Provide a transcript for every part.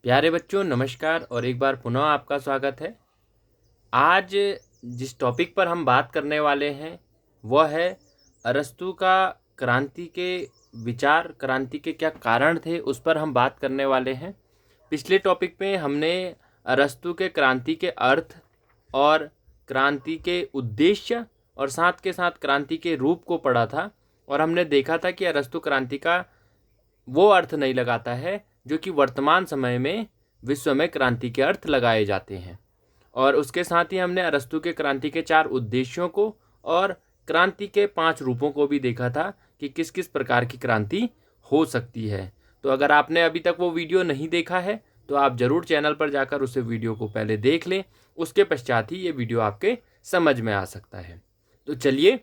प्यारे बच्चों नमस्कार और एक बार पुनः आपका स्वागत है। आज जिस टॉपिक पर हम बात करने वाले हैं वह है अरस्तू का क्रांति के विचार, क्रांति के क्या कारण थे उस पर हम बात करने वाले हैं। पिछले टॉपिक में हमने अरस्तू के क्रांति के अर्थ और क्रांति के उद्देश्य और साथ के साथ क्रांति के रूप को पढ़ा था और हमने देखा था कि अरस्तू क्रांति का वो अर्थ नहीं लगाता है जो कि वर्तमान समय में विश्व में क्रांति के अर्थ लगाए जाते हैं। और उसके साथ ही हमने अरस्तू के क्रांति के 4 उद्देश्यों को और क्रांति के 5 रूपों को भी देखा था कि किस किस प्रकार की क्रांति हो सकती है। तो अगर आपने अभी तक वो वीडियो नहीं देखा है तो आप ज़रूर चैनल पर जाकर उस वीडियो को पहले देख लें, उसके पश्चात ही ये वीडियो आपके समझ में आ सकता है। तो चलिए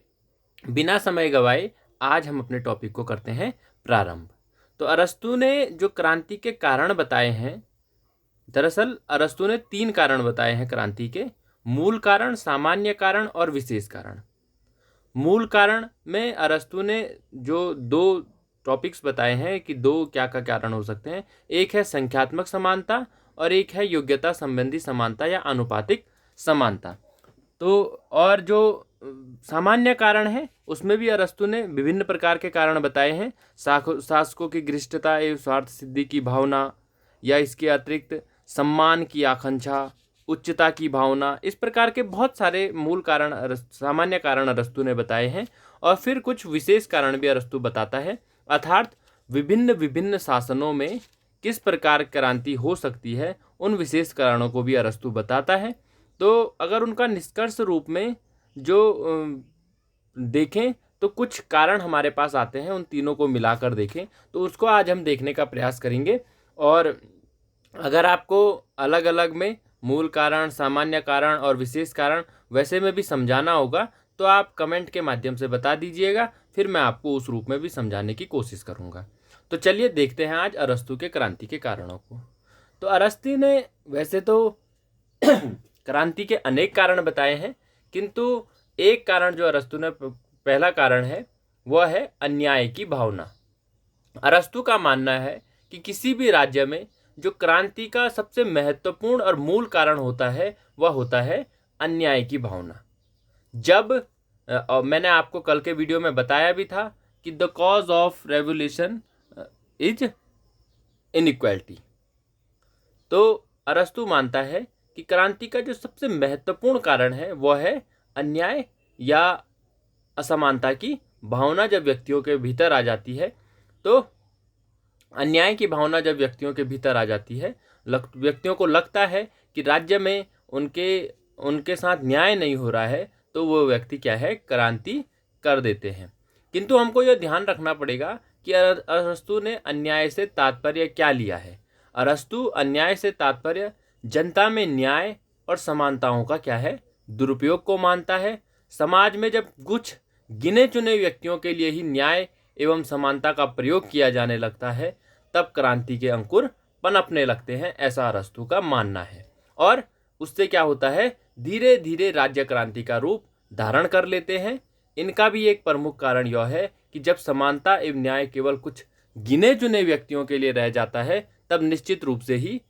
बिना समय गवाए आज हम अपने टॉपिक को करते हैं प्रारंभ। तो अरस्तू ने जो क्रांति के कारण बताए हैं, दरअसल अरस्तू ने 3 कारण बताए हैं क्रांति के: मूल कारण, सामान्य कारण और विशेष कारण। मूल कारण में अरस्तू ने जो 2 टॉपिक्स बताए हैं कि 2 क्या का कारण हो सकते हैं, एक है संख्यात्मक समानता और एक है योग्यता संबंधी समानता या आनुपातिक समानता। तो और जो सामान्य कारण है उसमें भी अरस्तू ने विभिन्न प्रकार के कारण बताए हैं। शासकों की घृष्टता एवं स्वार्थ सिद्धि की भावना, या इसके अतिरिक्त सम्मान की आकांक्षा, उच्चता की भावना, इस प्रकार के बहुत सारे मूल कारण सामान्य कारण अरस्तू ने बताए हैं। और फिर कुछ विशेष कारण भी अरस्तू बताता है, अर्थात विभिन्न विभिन्न शासनों में किस प्रकार क्रांति हो सकती है, उन विशेष कारणों को भी अरस्तू बताता है। तो अगर उनका निष्कर्ष रूप में जो देखें तो कुछ कारण हमारे पास आते हैं, उन तीनों को मिलाकर देखें तो उसको आज हम देखने का प्रयास करेंगे। और अगर आपको अलग अलग में मूल कारण, सामान्य कारण और विशेष कारण वैसे में भी समझाना होगा तो आप कमेंट के माध्यम से बता दीजिएगा, फिर मैं आपको उस रूप में भी समझाने की कोशिश करूँगा। तो चलिए देखते हैं आज अरस्तू के क्रांति के कारणों को। तो अरस्तू ने वैसे तो क्रांति के अनेक कारण बताए हैं, किंतु एक कारण जो अरस्तू ने पहला कारण है वह है अन्याय की भावना। अरस्तू का मानना है कि किसी भी राज्य में जो क्रांति का सबसे महत्वपूर्ण और मूल कारण होता है वह होता है अन्याय की भावना। जब मैंने आपको कल के वीडियो में बताया भी था कि the cause of revolution is inequality. तो अरस्तू मानता है कि क्रांति का जो सबसे महत्वपूर्ण कारण है वह है अन्याय या असमानता की भावना। जब व्यक्तियों के भीतर आ जाती है, तो अन्याय की भावना जब व्यक्तियों के भीतर आ जाती है, व्यक्तियों को लगता है कि राज्य में उनके साथ न्याय नहीं हो रहा है, तो वो व्यक्ति क्या है, क्रांति कर देते हैं। किंतु हमको यह ध्यान रखना पड़ेगा कि अरस्तू ने अन्याय से तात्पर्य क्या लिया है। अरस्तू अन्याय से तात्पर्य जनता में न्याय और समानताओं का क्या है, दुरुपयोग को मानता है। समाज में जब कुछ गिने चुने व्यक्तियों के लिए ही न्याय एवं समानता का प्रयोग किया जाने लगता है, तब क्रांति के अंकुर पनपने लगते हैं, ऐसा अरस्तू का मानना है। और उससे क्या होता है, धीरे धीरे राज्य क्रांति का रूप धारण कर लेते हैं। इनका भी एक प्रमुख कारण यह है कि जब समानता एवं न्याय केवल कुछ गिने चुने व्यक्तियों के लिए रह जाता है, तब निश्चित रूप से ही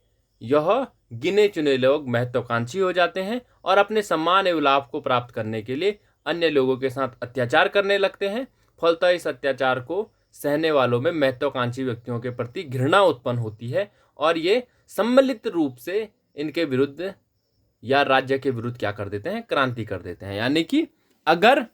यह गिने चुने लोग महत्वाकांक्षी हो जाते हैं और अपने सम्मान एवं लाभ को प्राप्त करने के लिए अन्य लोगों के साथ अत्याचार करने लगते हैं। फलतः इस अत्याचार को सहने वालों में महत्वाकांक्षी व्यक्तियों के प्रति घृणा उत्पन्न होती है और ये सम्मिलित रूप से इनके विरुद्ध या राज्य के विरुद्ध क्या कर देते हैं, क्रांति कर देते हैं। यानी कि अगर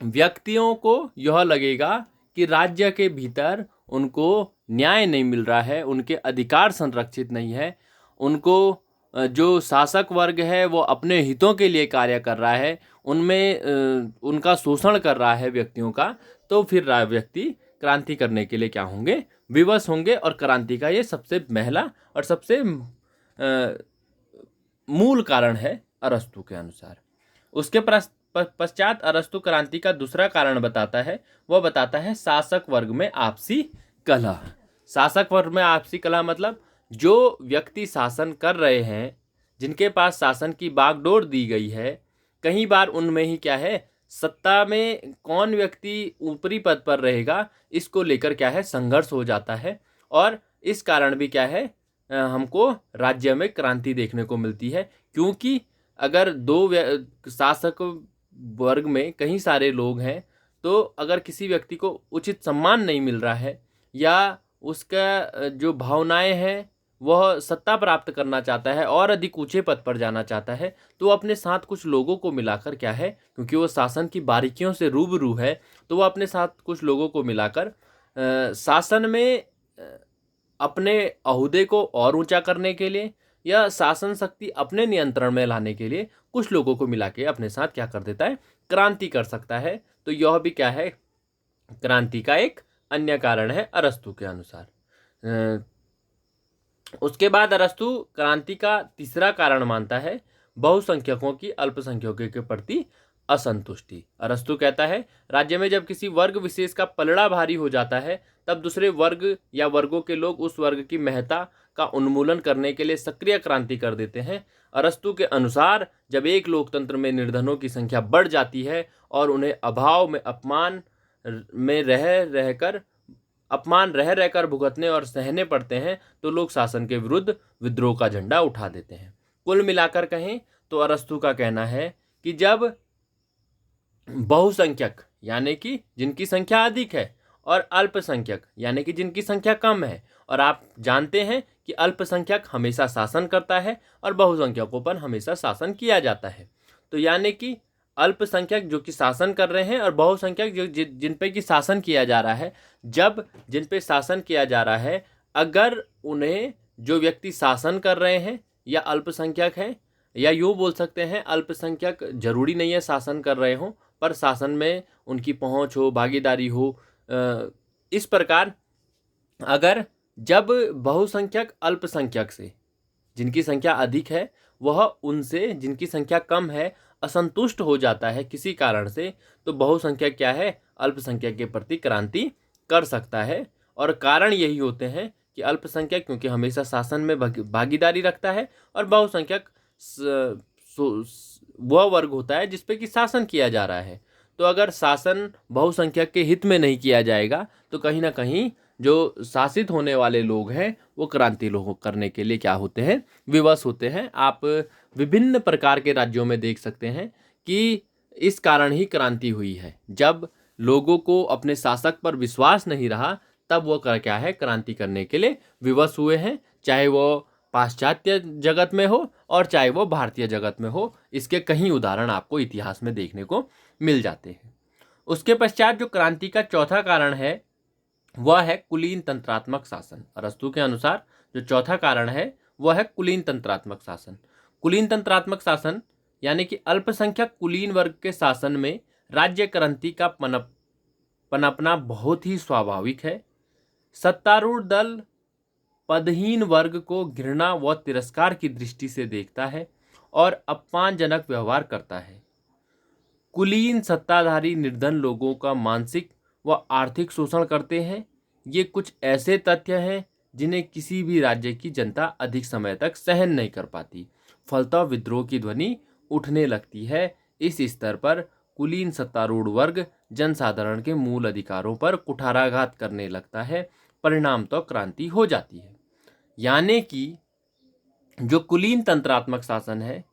व्यक्तियों को यह लगेगा कि राज्य के भीतर उनको न्याय नहीं मिल रहा है, उनके अधिकार संरक्षित नहीं है, उनको जो शासक वर्ग है वो अपने हितों के लिए कार्य कर रहा है, उनमें उनका शोषण कर रहा है व्यक्तियों का, तो फिर व्यक्ति क्रांति करने के लिए क्या होंगे, विवश होंगे। और क्रांति का ये सबसे पहला और सबसे मूल कारण है अरस्तू के अनुसार। उसके पश्चात अरस्तू क्रांति का दूसरा कारण बताता है, वह बताता है शासक वर्ग में आपसी कलह। शासक वर्ग में आपसी कलह मतलब जो व्यक्ति शासन कर रहे हैं, जिनके पास शासन की बागडोर दी गई है, कई बार उनमें ही क्या है, सत्ता में कौन व्यक्ति ऊपरी पद पर रहेगा, इसको लेकर क्या है, संघर्ष हो जाता है। और इस कारण भी क्या है, हमको राज्य में क्रांति देखने को मिलती है। क्योंकि अगर दो शासक वर्ग में कई सारे लोग हैं, तो अगर किसी व्यक्ति को उचित सम्मान नहीं मिल रहा है या उसका जो भावनाएं हैं वह सत्ता प्राप्त करना चाहता है और अधिक ऊंचे पद पर जाना चाहता है, तो वो अपने साथ कुछ लोगों को मिलाकर क्या है, क्योंकि वो शासन की बारीकियों से रूबरू है, तो वो अपने साथ कुछ लोगों को मिलाकर शासन में अपने अहदे को और ऊंचा करने के लिए या शासन शक्ति अपने नियंत्रण में लाने के लिए कुछ लोगों को मिला के अपने साथ क्या कर देता है, क्रांति कर सकता है। तो यह भी क्या है, क्रांति का एक अन्य कारण है अरस्तू के अनुसार। उसके बाद अरस्तू क्रांति का तीसरा कारण मानता है बहुसंख्यकों की अल्पसंख्यकों के प्रति असंतुष्टि। अरस्तू कहता है राज्य में जब किसी वर्ग विशेष का पलड़ा भारी हो जाता है, तब दूसरे वर्ग या वर्गों के लोग उस वर्ग की महत्ता का उन्मूलन करने के लिए सक्रिय क्रांति कर देते हैं। अरस्तू के अनुसार जब एक लोकतंत्र में निर्धनों की संख्या बढ़ जाती है और उन्हें अभाव में में अपमान रह रहकर भुगतने और सहने पड़ते हैं, तो लोग शासन के विरुद्ध विद्रोह का झंडा उठा देते हैं। कुल मिलाकर कहें तो अरस्तू का कहना है कि जब बहुसंख्यक यानी कि जिनकी संख्या अधिक है और अल्पसंख्यक यानी कि जिनकी संख्या कम है, और आप जानते हैं कि अल्पसंख्यक हमेशा शासन करता है और बहुसंख्यकों पर हमेशा शासन किया जाता है, तो यानी कि अल्पसंख्यक जो कि शासन कर रहे हैं और बहुसंख्यक जो जिन पे कि शासन किया जा रहा है, जब जिन पे शासन किया जा रहा है, अगर उन्हें जो व्यक्ति शासन कर रहे हैं या अल्पसंख्यक हैं, या यूँ बोल सकते हैं अल्पसंख्यक जरूरी नहीं है शासन कर रहे हों, पर शासन में उनकी पहुंच हो, भागीदारी हो, इस प्रकार अगर जब बहुसंख्यक अल्पसंख्यक से जिनकी संख्या अधिक है वह उनसे जिनकी संख्या कम है असंतुष्ट हो जाता है किसी कारण से, तो बहुसंख्यक क्या है, अल्पसंख्यक के प्रति क्रांति कर सकता है। और कारण यही होते हैं कि अल्पसंख्यक क्योंकि हमेशा शासन में भागीदारी रखता है और बहुसंख्यक वह वर्ग होता है जिसपे कि शासन किया जा रहा है। तो अगर शासन बहुसंख्यक के हित में नहीं किया जाएगा तो कहीं ना कहीं जो शासित होने वाले लोग हैं वो क्रांति लोग करने के लिए क्या होते हैं, विवश होते हैं। आप विभिन्न प्रकार के राज्यों में देख सकते हैं कि इस कारण ही क्रांति हुई है। जब लोगों को अपने शासक पर विश्वास नहीं रहा तब वो क्या है, क्रांति करने के लिए विवश हुए हैं, चाहे वो पाश्चात्य जगत में हो और चाहे वो भारतीय जगत में हो। इसके कई उदाहरण आपको इतिहास में देखने को मिल जाते हैं। उसके पश्चात जो क्रांति का चौथा कारण है वह है कुलीन तंत्रात्मक शासन। अरस्तू के अनुसार जो चौथा कारण है वह है कुलीन तंत्रात्मक शासन। कुलीन तंत्रात्मक शासन यानी कि अल्पसंख्यक कुलीन वर्ग के शासन में राज्य क्रांति का पनपना बहुत ही स्वाभाविक है। सत्तारूढ़ दल पदहीन वर्ग को घृणा व तिरस्कार की दृष्टि से देखता है और अपमानजनक व्यवहार करता है। कुलीन सत्ताधारी निर्धन लोगों का मानसिक व आर्थिक शोषण करते हैं। ये कुछ ऐसे तथ्य हैं जिन्हें किसी भी राज्य की जनता अधिक समय तक सहन नहीं कर पाती, फलतः विद्रोह की ध्वनि उठने लगती है। इस स्तर पर कुलीन सत्तारूढ़ वर्ग जनसाधारण के मूल अधिकारों पर कुठाराघात करने लगता है, परिणाम तो क्रांति हो जाती है। यानी कि जो कुलीन तंत्रात्मक शासन है,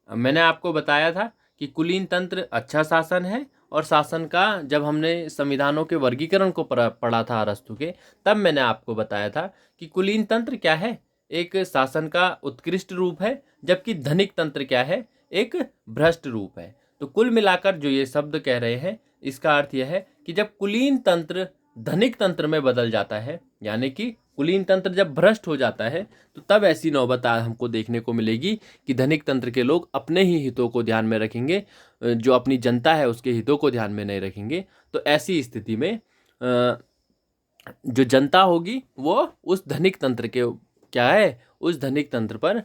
मैंने आपको बताया था कि कुलीन तंत्र अच्छा शासन है, और शासन का जब हमने संविधानों के वर्गीकरण को पढ़ा था अरस्तू के, तब मैंने आपको बताया था कि कुलीन तंत्र क्या है, एक शासन का उत्कृष्ट रूप है, जबकि धनिक तंत्र क्या है, एक भ्रष्ट रूप है। तो कुल मिलाकर जो ये शब्द कह रहे हैं इसका अर्थ यह है कि जब कुलीन तंत्र धनिक तंत्र में बदल जाता है, यानी कि कुलीन तंत्र जब भ्रष्ट हो जाता है, तो तब ऐसी नौबत हमको देखने को मिलेगी कि धनिक तंत्र के लोग अपने ही हितों को ध्यान में रखेंगे, जो अपनी जनता है उसके हितों को ध्यान में नहीं रखेंगे। तो ऐसी स्थिति में जो जनता होगी वो उस धनिक तंत्र के क्या है, उस धनिक तंत्र पर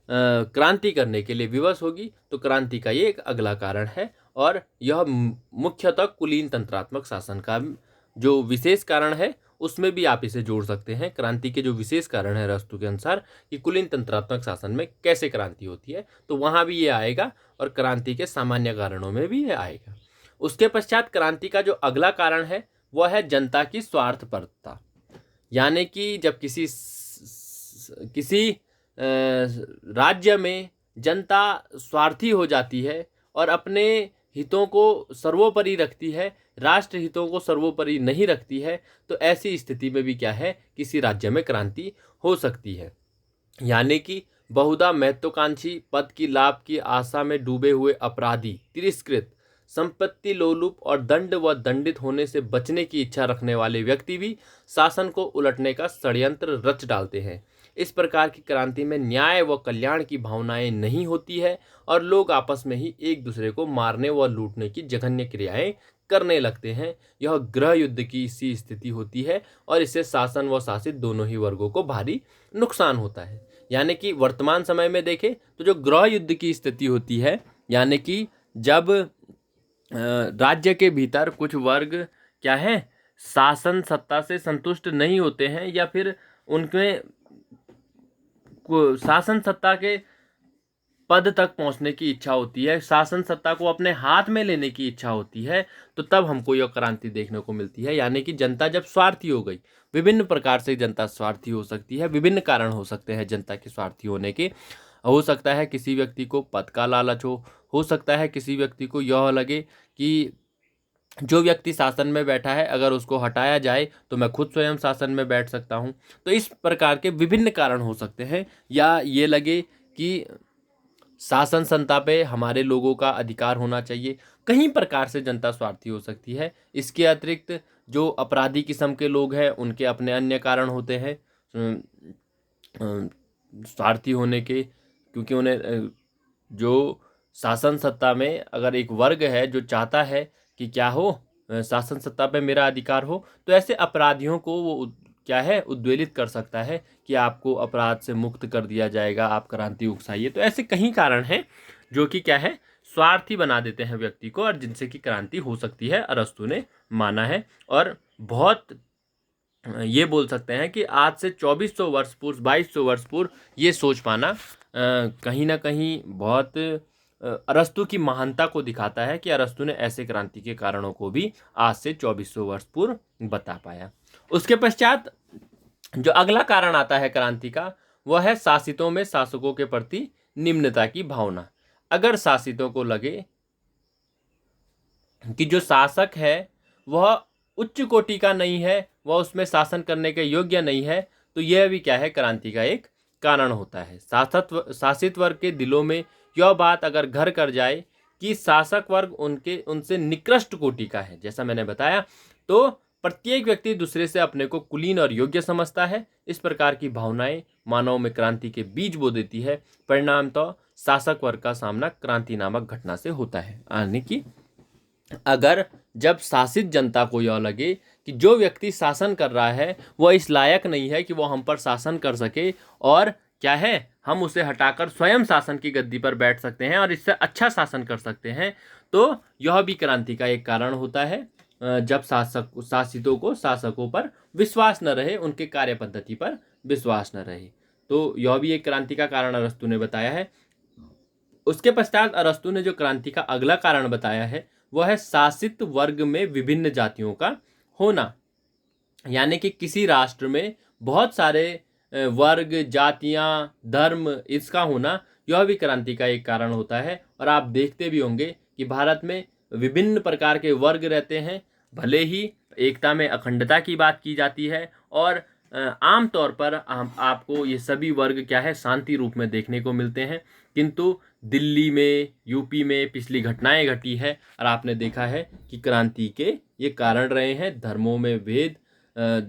क्रांति करने के लिए विवश होगी। तो क्रांति का ये एक अगला कारण है, और यह मुख्यतः कुलीन तंत्रात्मक शासन का जो विशेष कारण है उसमें भी आप इसे जोड़ सकते हैं। क्रांति के जो विशेष कारण है अरस्तू के अनुसार कि कुलीन तंत्रात्मक शासन में कैसे क्रांति होती है, तो वहाँ भी ये आएगा, और क्रांति के सामान्य कारणों में भी ये आएगा। उसके पश्चात क्रांति का जो अगला कारण है वह है जनता की स्वार्थपरता। यानी कि जब किसी किसी राज्य में जनता स्वार्थी हो जाती है और अपने हितों को सर्वोपरि रखती है, राष्ट्र हितों को सर्वोपरि नहीं रखती है, तो ऐसी स्थिति में भी क्या है, किसी राज्य में क्रांति हो सकती है। यानी कि बहुधा महत्वाकांक्षी पद की लाभ की आशा में डूबे हुए अपराधी, तिरस्कृत, संपत्ति लोलुप और दंड व दंडित होने से बचने की इच्छा रखने वाले व्यक्ति भी शासन को उलटने का षड्यंत्र रच डालते हैं। इस प्रकार की क्रांति में न्याय व कल्याण की भावनाएं नहीं होती है और लोग आपस में ही एक दूसरे को मारने व लूटने की जघन्य क्रियाएं करने लगते हैं। यह गृह युद्ध की सी स्थिति होती है और इससे शासन व शासित दोनों ही वर्गों को भारी नुकसान होता है। यानी कि वर्तमान समय में देखें तो जो गृह युद्ध की स्थिति होती है, यानी कि जब राज्य के भीतर कुछ वर्ग क्या है, शासन सत्ता से संतुष्ट नहीं होते हैं या फिर उनके शासन सत्ता के पद तक पहुंचने की इच्छा होती है, शासन सत्ता को अपने हाथ में लेने की इच्छा होती है, तो तब हमको यह क्रांति देखने को मिलती है। यानी कि जनता जब स्वार्थी हो गई, विभिन्न प्रकार से जनता स्वार्थी हो सकती है, विभिन्न कारण हो सकते हैं जनता के स्वार्थी होने के। हो सकता है किसी व्यक्ति को पद का लालच हो सकता है किसी व्यक्ति को यह लगे कि जो व्यक्ति शासन में बैठा है अगर उसको हटाया जाए तो मैं खुद स्वयं शासन में बैठ सकता हूं। तो इस प्रकार के विभिन्न कारण हो सकते हैं, या ये लगे कि शासन संता पे हमारे लोगों का अधिकार होना चाहिए। कई प्रकार से जनता स्वार्थी हो सकती है। इसके अतिरिक्त जो अपराधी किस्म के लोग हैं उनके अपने अन्य कारण होते हैं स्वार्थी होने के, क्योंकि उन्हें जो शासन सत्ता में अगर एक वर्ग है जो चाहता है कि क्या हो, शासन सत्ता पे मेरा अधिकार हो, तो ऐसे अपराधियों को वो क्या है, उद्वेलित कर सकता है कि आपको अपराध से मुक्त कर दिया जाएगा, आप क्रांति उकसाइए। तो ऐसे कई कारण हैं जो कि क्या है, स्वार्थी बना देते हैं व्यक्ति को और जिनसे कि क्रांति हो सकती है, अरस्तु ने माना है। और बहुत ये बोल सकते हैं कि आज से 2400 वर्ष पूर्व, 2200 वर्ष पूर्व ये सोच पाना कहीं ना कहीं बहुत अरस्तु की महानता को दिखाता है कि अरस्तु ने ऐसे क्रांति के कारणों को भी आज से 2400 वर्ष पूर्व बता पाया। उसके पश्चात जो अगला कारण आता है क्रांति का, वह है शासितों में शासकों के प्रति निम्नता की भावना। अगर शासितों को लगे कि जो शासक है वह उच्च कोटि का नहीं है, वह उसमें शासन करने के योग्य नहीं है, तो यह भी क्या है, क्रांति का एक कारण होता है। शासित वर्ग के दिलों में यह बात अगर घर कर जाए कि शासक वर्ग उनसे निकृष्ट कोटि का है, जैसा मैंने बताया, तो प्रत्येक व्यक्ति दूसरे से अपने को कुलीन और योग्य समझता है। इस प्रकार की भावनाएं मानव में क्रांति के बीज बो देती है। परिणाम तो शासक वर्ग का सामना क्रांति नामक घटना से होता है। यानी कि अगर जब शासित जनता को यह लगे कि जो व्यक्ति शासन कर रहा है वह इस लायक नहीं है कि वो हम पर शासन कर सके, और क्या है, हम उसे हटाकर स्वयं शासन की गद्दी पर बैठ सकते हैं और इससे अच्छा शासन कर सकते हैं, तो यह भी क्रांति का एक कारण होता है। जब शासितों को शासकों पर विश्वास न रहे, उनके कार्य पद्धति पर विश्वास न रहे, तो यह भी एक क्रांति का कारण अरस्तु ने बताया है। उसके पश्चात अरस्तु ने जो क्रांति का अगला कारण बताया है वह है शासित वर्ग में विभिन्न जातियों का होना। यानी कि किसी राष्ट्र में बहुत सारे वर्ग, जातियां, धर्म, इसका होना, यह भी क्रांति का एक कारण होता है। और आप देखते भी होंगे कि भारत में विभिन्न प्रकार के वर्ग रहते हैं, भले ही एकता में अखंडता की बात की जाती है और आम तौर पर आपको ये सभी वर्ग क्या है, शांति रूप में देखने को मिलते हैं, किंतु दिल्ली में, यूपी में पिछली घटनाएं घटी है और आपने देखा है कि क्रांति के ये कारण रहे हैं। धर्मों में भेद,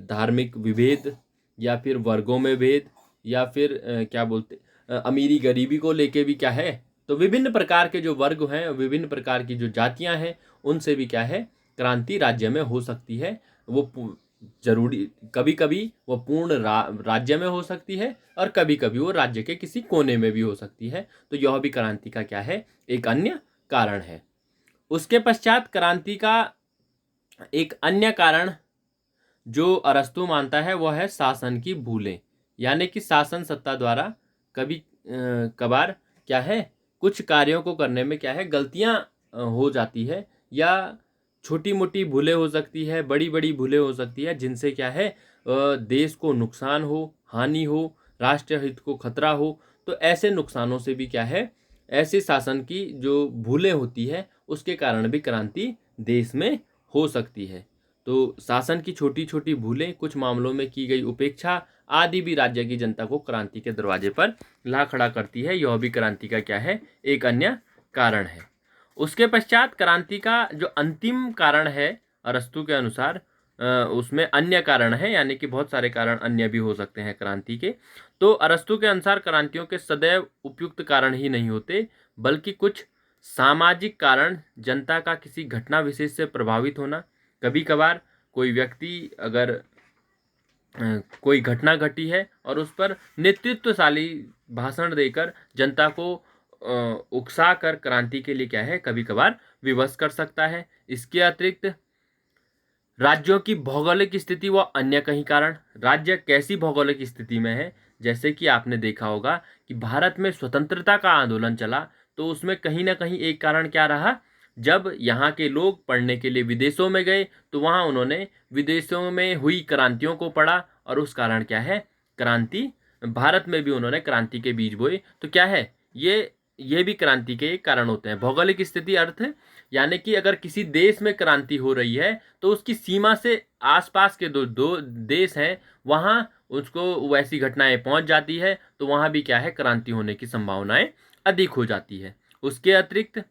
धार्मिक विभेद, या फिर वर्गों में भेद, या फिर क्या बोलते, अमीरी गरीबी को लेके भी क्या है, तो विभिन्न प्रकार के जो वर्ग हैं, विभिन्न प्रकार की जो जातियां हैं, उनसे भी क्या है, क्रांति राज्य में हो सकती है। वो जरूरी, कभी कभी वो पूर्ण राज्य में हो सकती है और कभी कभी वो राज्य के किसी कोने में भी हो सकती है। तो यह भी क्रांति का क्या है, एक अन्य कारण है। उसके पश्चात क्रांति का एक अन्य कारण जो अरस्तु मानता है वह है शासन की भूलें। यानी कि शासन सत्ता द्वारा कभी कभार क्या है, कुछ कार्यों को करने में क्या है, गलतियां हो जाती है, या छोटी मोटी भूलें हो सकती है, बड़ी बड़ी भूलें हो सकती है, जिनसे क्या है, देश को नुकसान हो, हानि हो, राष्ट्रीय हित को खतरा हो, तो ऐसे नुकसानों से भी क्या है, ऐसे शासन की जो भूलें होती है उसके कारण भी क्रांति देश में हो सकती है। तो शासन की छोटी छोटी भूलें, कुछ मामलों में की गई उपेक्षा आदि भी राज्य की जनता को क्रांति के दरवाजे पर ला खड़ा करती है। यह भी क्रांति का क्या है, एक अन्य कारण है। उसके पश्चात क्रांति का जो अंतिम कारण है अरस्तु के अनुसार, उसमें अन्य कारण है, यानी कि बहुत सारे कारण अन्य भी हो सकते हैं क्रांति के। तो अरस्तु के अनुसार क्रांतियों के सदैव उपयुक्त कारण ही नहीं होते, बल्कि कुछ सामाजिक कारण, जनता का किसी घटना विशेष से प्रभावित होना, कभी कभार कोई व्यक्ति अगर कोई घटना घटी है और उस पर नेतृत्वशाली भाषण देकर जनता को उकसा कर क्रांति के लिए क्या है, कभी कभार विवश कर सकता है। इसके अतिरिक्त राज्यों की भौगोलिक स्थिति व अन्य कई कारण, राज्य कैसी भौगोलिक स्थिति में है, जैसे कि आपने देखा होगा कि भारत में स्वतंत्रता का आंदोलन चला, तो उसमें कहीं ना कहीं एक कारण क्या रहा, जब यहाँ के लोग पढ़ने के लिए विदेशों में गए तो वहाँ उन्होंने विदेशों में हुई क्रांतियों को पढ़ा और उस कारण क्या है, क्रांति, भारत में भी उन्होंने क्रांति के बीज बोए। तो क्या है, ये भी क्रांति के कारण होते हैं। भौगोलिक स्थिति अर्थ यानी कि अगर किसी देश में क्रांति हो रही है तो उसकी सीमा से आसपास के दो देश हैं, वहाँ उसको वैसी घटनाएं पहुंच जाती है, तो वहाँ भी क्या है, क्रांति होने की संभावनाएं अधिक हो जाती है। उसके अतिरिक्त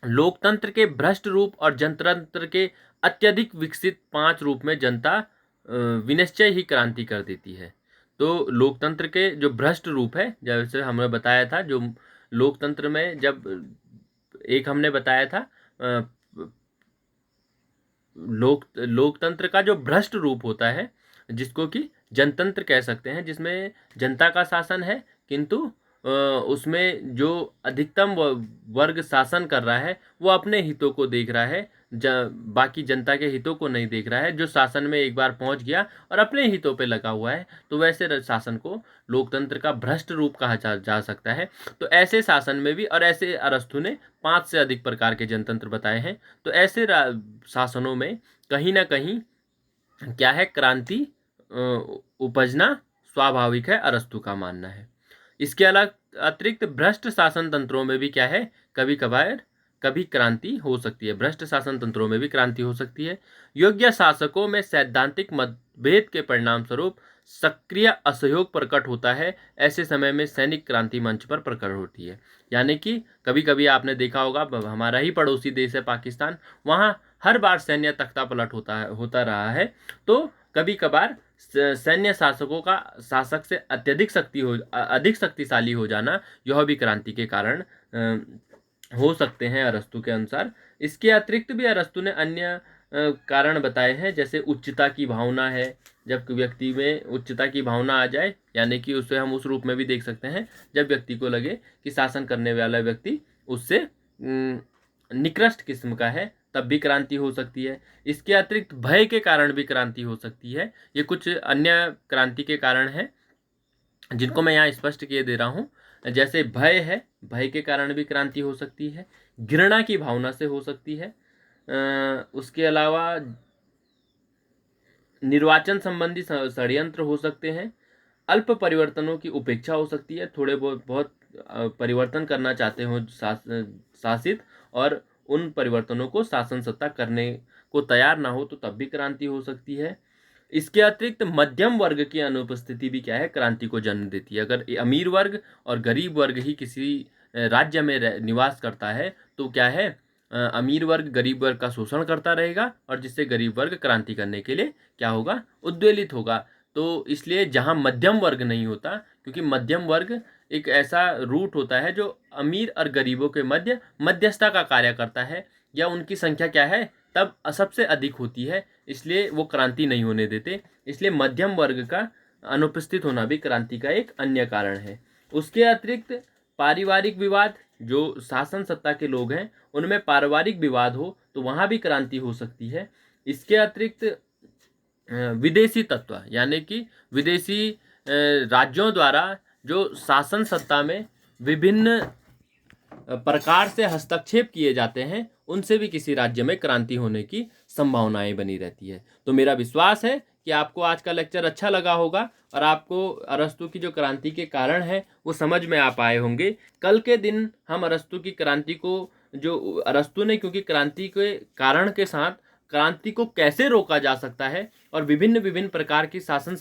लोकतंत्र के भ्रष्ट रूप और जनतंत्र के अत्यधिक विकसित 5 रूप में जनता विनिश्चय ही क्रांति कर देती है। तो लोकतंत्र के जो भ्रष्ट रूप है, जैसे हमने बताया था, जो लोकतंत्र में जब एक हमने बताया था लोकतंत्र का जो भ्रष्ट रूप होता है, जिसको कि जनतंत्र कह सकते हैं, जिसमें जनता का शासन है किंतु उसमें जो अधिकतम वर्ग शासन कर रहा है वो अपने हितों को देख रहा है, बाकी जनता के हितों को नहीं देख रहा है। जो शासन में एक बार पहुंच गया और अपने हितों पे लगा हुआ है, तो वैसे शासन को लोकतंत्र का भ्रष्ट रूप कहा जा सकता है। तो ऐसे शासन में भी, और ऐसे अरस्तु ने 5 से अधिक प्रकार के जनतंत्र बताए हैं, तो ऐसे शासनों में कहीं ना कहीं क्या है, क्रांति उपजना स्वाभाविक है, अरस्तु का मानना है। इसके अतिरिक्त भ्रष्ट शासन तंत्रों में भी क्या है, कभी क्रांति हो सकती है। भ्रष्ट शासन तंत्रों में भी क्रांति हो सकती है। योग्य शासकों में सैद्धांतिक मतभेद के परिणाम स्वरूप सक्रिय असहयोग प्रकट होता है, ऐसे समय में सैनिक क्रांति मंच पर प्रकट होती है। यानी कि कभी कभी आपने देखा होगा, हमारा ही पड़ोसी देश है पाकिस्तान, वहाँ हर बार सैन्य तख्ता पलट होता रहा है। तो कभी कभार सैन्य शासक से अधिक शक्तिशाली हो जाना, यह भी क्रांति के कारण हो सकते हैं अरस्तु के अनुसार। इसके अतिरिक्त भी अरस्तु ने अन्य कारण बताए हैं, जैसे उच्चता की भावना है। जब व्यक्ति में उच्चता की भावना आ जाए, यानी कि उसे हम उस रूप में भी देख सकते हैं, जब व्यक्ति को लगे कि शासन करने वाला व्यक्ति उससे निकृष्ट किस्म का है, तब भी क्रांति हो सकती है। इसके अतिरिक्त भय के कारण भी क्रांति हो सकती है। ये कुछ अन्य क्रांति के कारण हैं जिनको मैं यहाँ स्पष्ट किए दे रहा हूँ। जैसे भय है, भय के कारण भी क्रांति हो सकती है। घृणा की भावना से हो सकती है। उसके अलावा निर्वाचन संबंधी षड्यंत्र हो सकते हैं। अल्प परिवर्तनों की उपेक्षा हो सकती है, थोड़े बहुत परिवर्तन करना चाहते हो शासित, और उन परिवर्तनों को शासन सत्ता करने को तैयार ना हो, तो तब भी क्रांति हो सकती है। इसके अतिरिक्त मध्यम वर्ग की अनुपस्थिति भी क्या है, क्रांति को जन्म देती है। अगर अमीर वर्ग और गरीब वर्ग ही किसी राज्य में निवास करता है, तो क्या है, अमीर वर्ग गरीब वर्ग का शोषण करता रहेगा, और जिससे गरीब वर्ग क्रांति करने के लिए क्या होगा, उद्वेलित होगा। तो इसलिए जहाँ मध्यम वर्ग नहीं होता, क्योंकि मध्यम वर्ग एक ऐसा रूट होता है जो अमीर और गरीबों के मध्यस्थता का कार्य करता है, या उनकी संख्या क्या है, तब सबसे अधिक होती है, इसलिए वो क्रांति नहीं होने देते। इसलिए मध्यम वर्ग का अनुपस्थित होना भी क्रांति का एक अन्य कारण है। उसके अतिरिक्त पारिवारिक विवाद, जो शासन सत्ता के लोग हैं उनमें पारिवारिक विवाद हो, तो वहाँ भी क्रांति हो सकती है। इसके अतिरिक्त विदेशी तत्व, यानी कि विदेशी राज्यों द्वारा जो शासन सत्ता में विभिन्न प्रकार से हस्तक्षेप किए जाते हैं, उनसे भी किसी राज्य में क्रांति होने की संभावनाएं बनी रहती है। तो मेरा विश्वास है कि आपको आज का लेक्चर अच्छा लगा होगा और आपको अरस्तु की जो क्रांति के कारण है वो समझ में आ पाए होंगे। कल के दिन हम अरस्तु की क्रांति को, जो अरस्तु ने, क्योंकि क्रांति के कारण के साथ क्रांति को कैसे रोका जा सकता है और विभिन्न विभिन्न प्रकार की शासन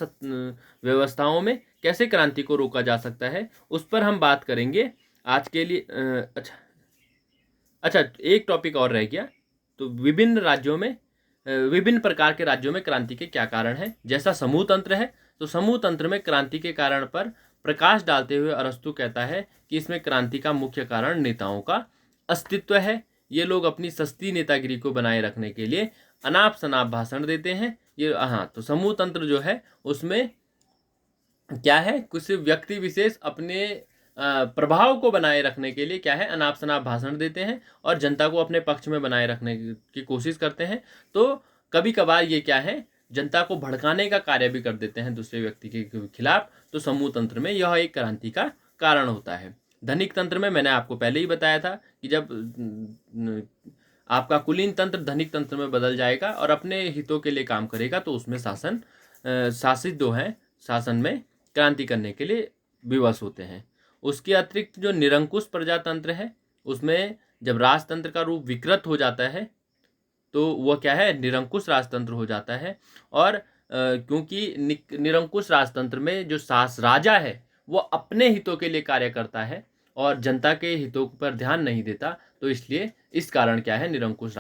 व्यवस्थाओं में कैसे क्रांति को रोका जा सकता है, उस पर हम बात करेंगे आज के लिए। अच्छा, एक टॉपिक और रह गया। तो विभिन्न राज्यों में, विभिन्न प्रकार के राज्यों में क्रांति के क्या कारण हैं। जैसा समूह तंत्र है, तो समूह तंत्र में क्रांति के कारण पर प्रकाश डालते हुए अरस्तु कहता है कि इसमें क्रांति का मुख्य कारण नेताओं का अस्तित्व है। ये लोग अपनी सस्ती नेतागिरी को बनाए रखने के लिए अनाप शनाप भाषण देते हैं। ये तो समूह तंत्र जो है उसमें क्या है, कुछ व्यक्ति विशेष अपने प्रभाव को बनाए रखने के लिए क्या है, अनाप शनाप भाषण देते हैं और जनता को अपने पक्ष में बनाए रखने की कोशिश करते हैं। तो कभी कभार ये क्या है, जनता को भड़काने का कार्य भी कर देते हैं दूसरे व्यक्ति के खिलाफ। तो समूह तंत्र में यह एक क्रांति का कारण होता है। धनिक तंत्र में मैंने आपको पहले ही बताया था कि जब आपका कुलीन तंत्र धनिक तंत्र में बदल जाएगा और अपने हितों के लिए काम करेगा, तो उसमें शासित जो हैं शासन में क्रांति करने के लिए विवश होते हैं। उसके अतिरिक्त जो निरंकुश प्रजातंत्र है, उसमें जब राजतंत्र का रूप विकृत हो जाता है तो वह क्या है, निरंकुश राजतंत्र हो जाता है। और क्योंकि निरंकुश राजतंत्र में जो राजा है वो अपने हितों के लिए कार्य करता है और जनता के हितों पर ध्यान नहीं देता, तो इसलिए इस कारण क्या है, निरंकुश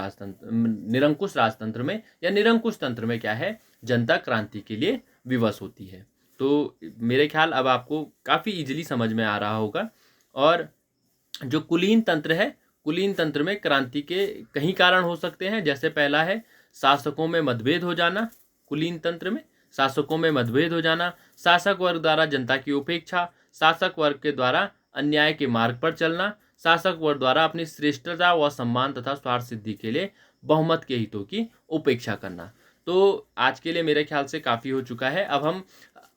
राजतंत्र में या निरंकुश तंत्र में क्या है, जनता क्रांति के लिए विवश होती है। तो मेरे ख्याल अब आपको काफ़ी इजीली समझ में आ रहा होगा। और जो कुलीन तंत्र है, कुलीन तंत्र में क्रांति के कई कारण हो सकते हैं। जैसे पहला है शासकों में मतभेद हो जाना। कुलीन तंत्र में शासकों में मतभेद हो जाना, शासक वर्ग द्वारा जनता की उपेक्षा, शासक वर्ग के द्वारा अन्याय के मार्ग पर चलना, शासक वर्ग द्वारा अपनी श्रेष्ठता व सम्मान तथा स्वार्थ सिद्धि के लिए बहुमत के हितों की उपेक्षा करना। तो आज के लिए मेरे ख्याल से काफ़ी हो चुका है। अब हम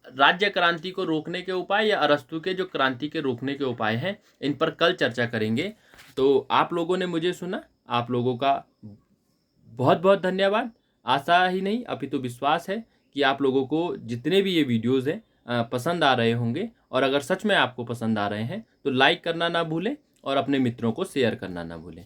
राज्य क्रांति को रोकने के उपाय या अरस्तु के जो क्रांति के रोकने के उपाय हैं, इन पर कल चर्चा करेंगे। तो आप लोगों ने मुझे सुना, आप लोगों का बहुत बहुत धन्यवाद। आशा ही नहीं अपितु विश्वास है कि आप लोगों को जितने भी ये वीडियोज़ हैं पसंद आ रहे होंगे। और अगर सच में आपको पसंद आ रहे हैं तो लाइक करना ना भूलें और अपने मित्रों को शेयर करना ना भूलें।